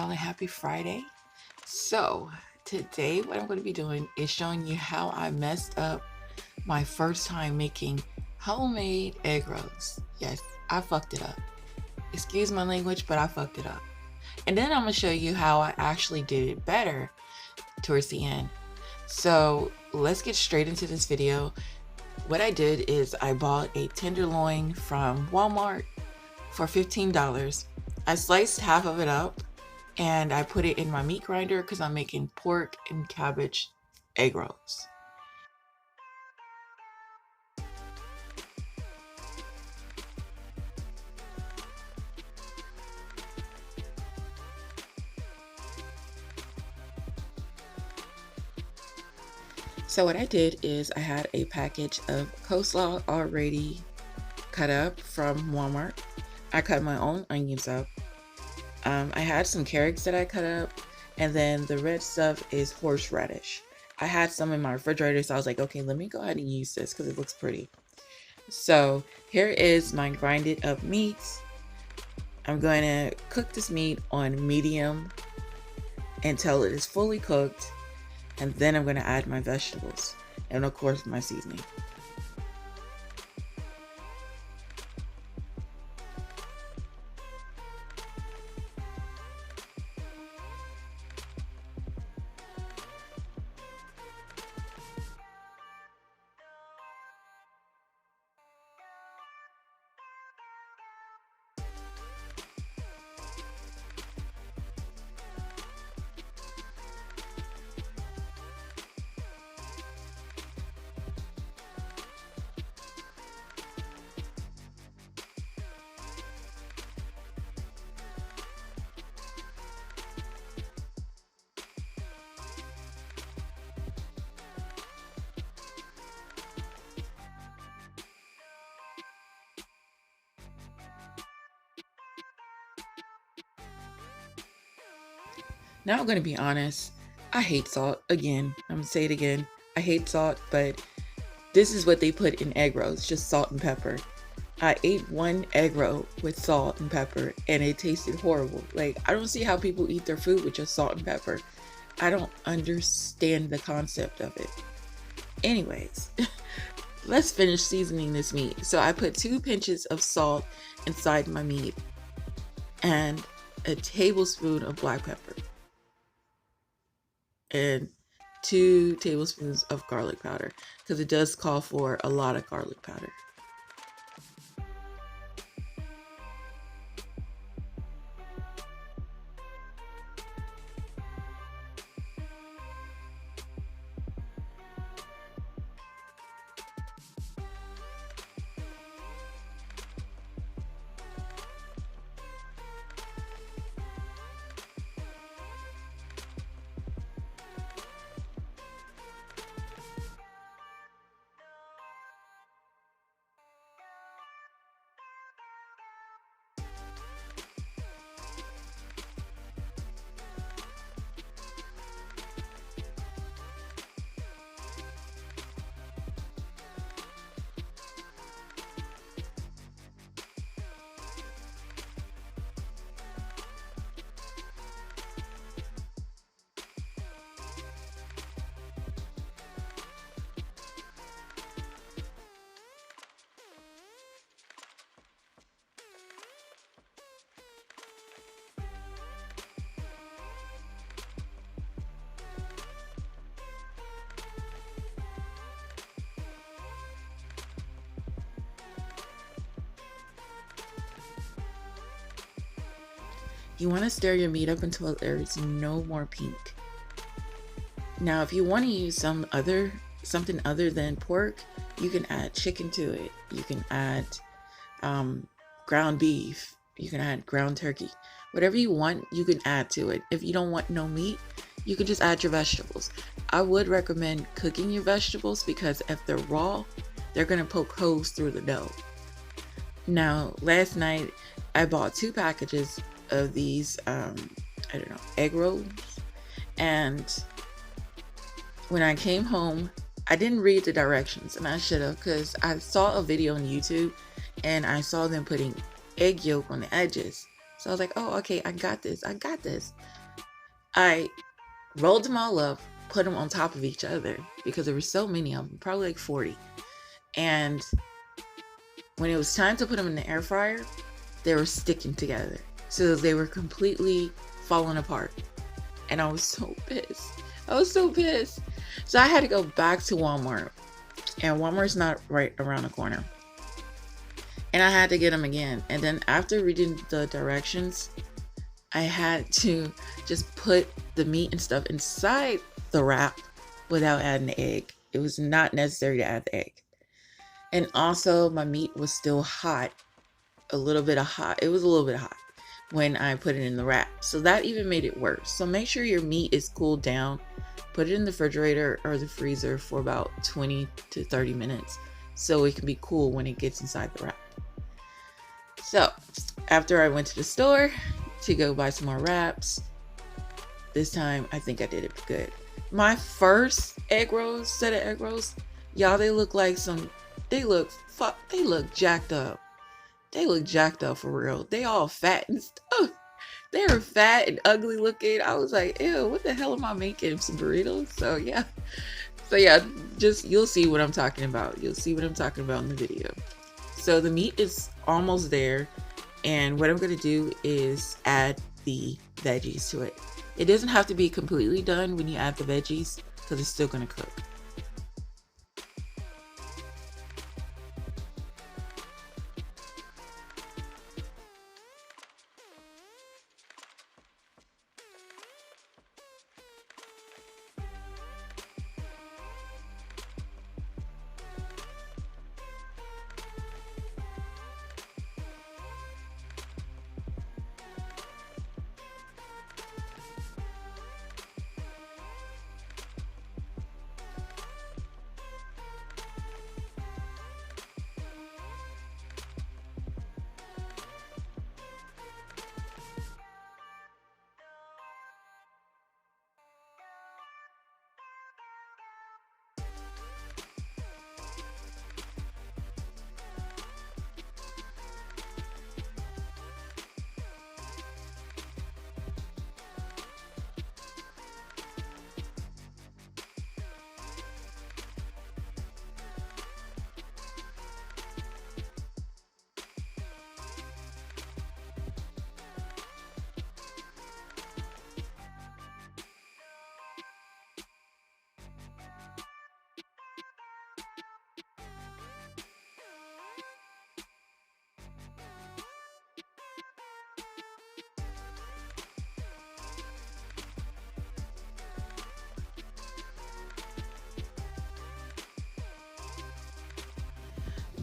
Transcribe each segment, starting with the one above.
y'all, and happy Friday. So today what I'm going to be doing is showing you how I messed up my first time making homemade egg rolls. Yes, I fucked it up. Excuse my language, but I fucked it up. And then I'm going to show you how I actually did it better towards the end. So let's get straight into this video. What I did is I bought a tenderloin from Walmart for $15. I sliced half of it up and I put it in my meat grinder because I'm making pork and cabbage egg rolls. So what I did is I had a package of coleslaw already cut up from Walmart. I cut my own onions up. I had some carrots that I cut up, and then the red stuff is horseradish. I had some in my refrigerator, so I was like, okay, let me go ahead and use this because it looks pretty. So here is my grinded up meat. I'm going to cook this meat on medium until it is fully cooked, and then I'm going to add my vegetables and of course my seasoning. Now I'm going to be honest, I hate salt. Again, I'm going to say it again. I hate salt, but this is what they put in egg rolls, just salt and pepper. I ate one egg roll with salt and pepper and it tasted horrible. Like, I don't see how people eat their food with just salt and pepper. I don't understand the concept of it. Anyways, let's finish seasoning this meat. So I put 2 pinches of salt inside my meat and a tablespoon of black pepper and 2 tablespoons of garlic powder, because it does call for a lot of garlic powder. You want to stir your meat up until there is no more pink. Now, if you want to use something other than pork, you can add chicken to it. You can add ground beef. You can add ground turkey. Whatever you want, you can add to it. If you don't want no meat, you can just add your vegetables. I would recommend cooking your vegetables because if they're raw, they're going to poke holes through the dough. Now, last night I bought 2 packages of these egg rolls, and when I came home I didn't read the directions, and I should have, because I saw a video on YouTube and I saw them putting egg yolk on the edges. So I was like, oh, okay, I got this. I rolled them all up, put them on top of each other because there were so many of them, probably like 40. And when it was time to put them in the air fryer, they were sticking together. So they were completely falling apart. And I was so pissed. I was so pissed. So I had to go back to Walmart. And Walmart's not right around the corner. And I had to get them again. And then after reading the directions, I had to just put the meat and stuff inside the wrap without adding the egg. It was not necessary to add the egg. And also my meat was still hot. It was a little bit hot when I put it in the wrap. So that even made it worse. So make sure your meat is cooled down. Put it in the refrigerator or the freezer for about 20 to 30 minutes so it can be cool when it gets inside the wrap. So after I went to the store to go buy some more wraps, this time I think I did it good. My first set of egg rolls, y'all, they look jacked up. They look jacked up for real. They all fat and stuff. They were fat and ugly looking. I was like, ew, what the hell am I making? Some burritos? So yeah, just you'll see what I'm talking about. You'll see what I'm talking about in the video. So the meat is almost there. And what I'm going to do is add the veggies to it. It doesn't have to be completely done when you add the veggies because it's still going to cook.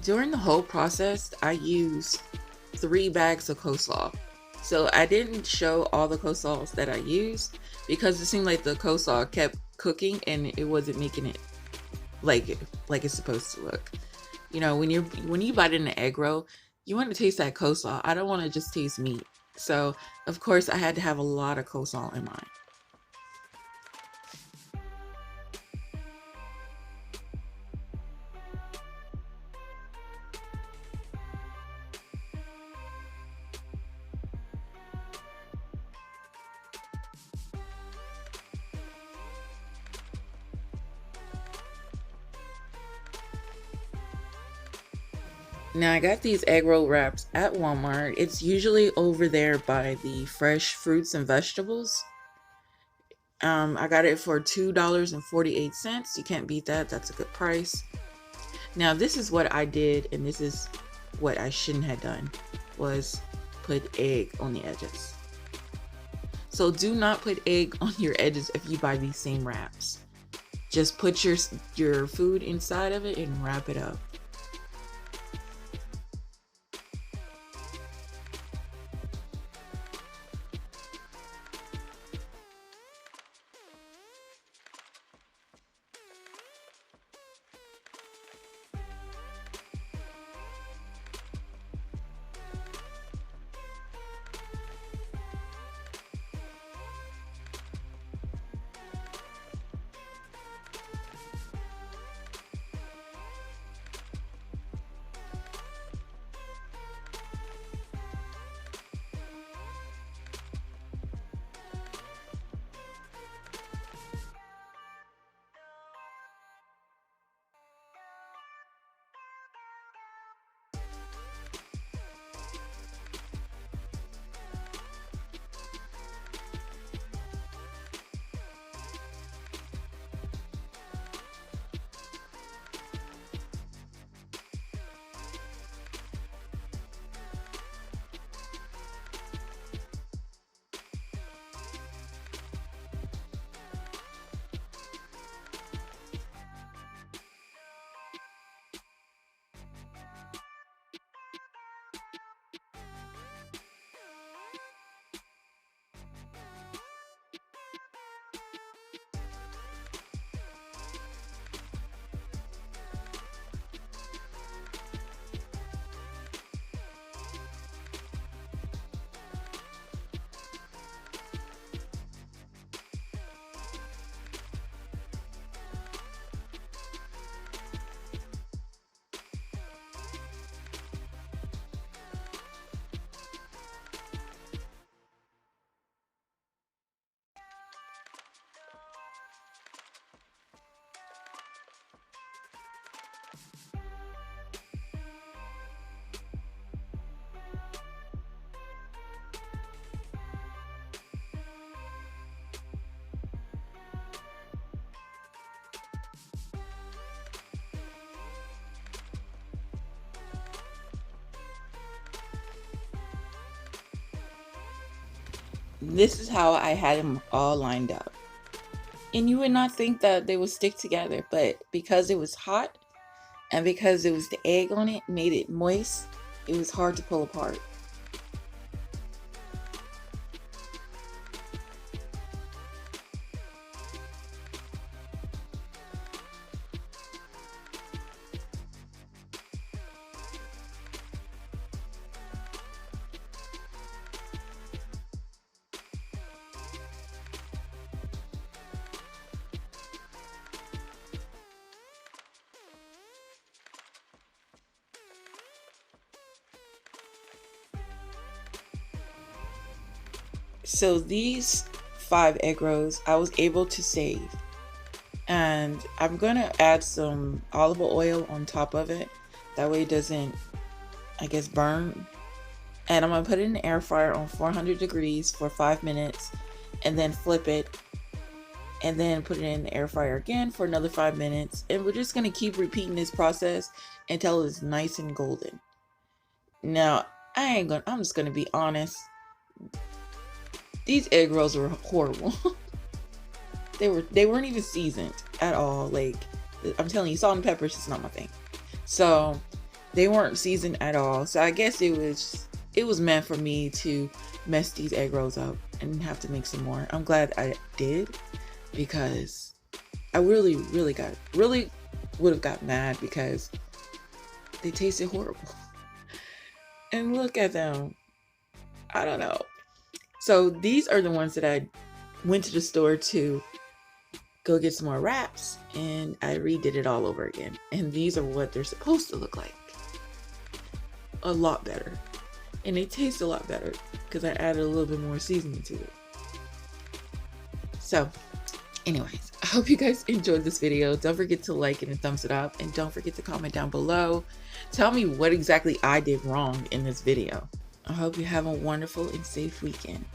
During the whole process, I used 3 bags of coleslaw. So I didn't show all the coleslaws that I used because it seemed like the coleslaw kept cooking and it wasn't making it like it's supposed to look. You know, when you bite in an egg roll, you want to taste that coleslaw. I don't want to just taste meat. So of course I had to have a lot of coleslaw in mine. Now I got these egg roll wraps at Walmart. It's usually over there by the fresh fruits and vegetables. I got it for $2.48. You can't beat that. That's a good price. Now this is what I did, and this is what I shouldn't have done, was put egg on the edges. So do not put egg on your edges if you buy these same wraps. Just put your food inside of it and wrap it up. This is how I had them all lined up. And you would not think that they would stick together, but because it was hot and because it was the egg on it, made it moist, it was hard to pull apart. So these 5 egg rolls I was able to save, and I'm gonna add some olive oil on top of it, that way it doesn't, I guess, burn. And I'm gonna put it in the air fryer on 400 degrees for 5 minutes, and then flip it, and then put it in the air fryer again for another 5 minutes, and we're just gonna keep repeating this process until it's nice and golden. Now I'm just gonna be honest, these egg rolls were horrible. They weren't even seasoned at all. Like, I'm telling you, salt and pepper is just not my thing. So they weren't seasoned at all. So I guess it was meant for me to mess these egg rolls up and have to make some more. I'm glad I did, because I really would have got mad because they tasted horrible. And look at them. I don't know. So these are the ones that I went to the store to go get some more wraps, and I redid it all over again. And these are what they're supposed to look like. A lot better. And they taste a lot better because I added a little bit more seasoning to it. So anyways, I hope you guys enjoyed this video. Don't forget to like it and thumbs it up, and don't forget to comment down below. Tell me what exactly I did wrong in this video. I hope you have a wonderful and safe weekend.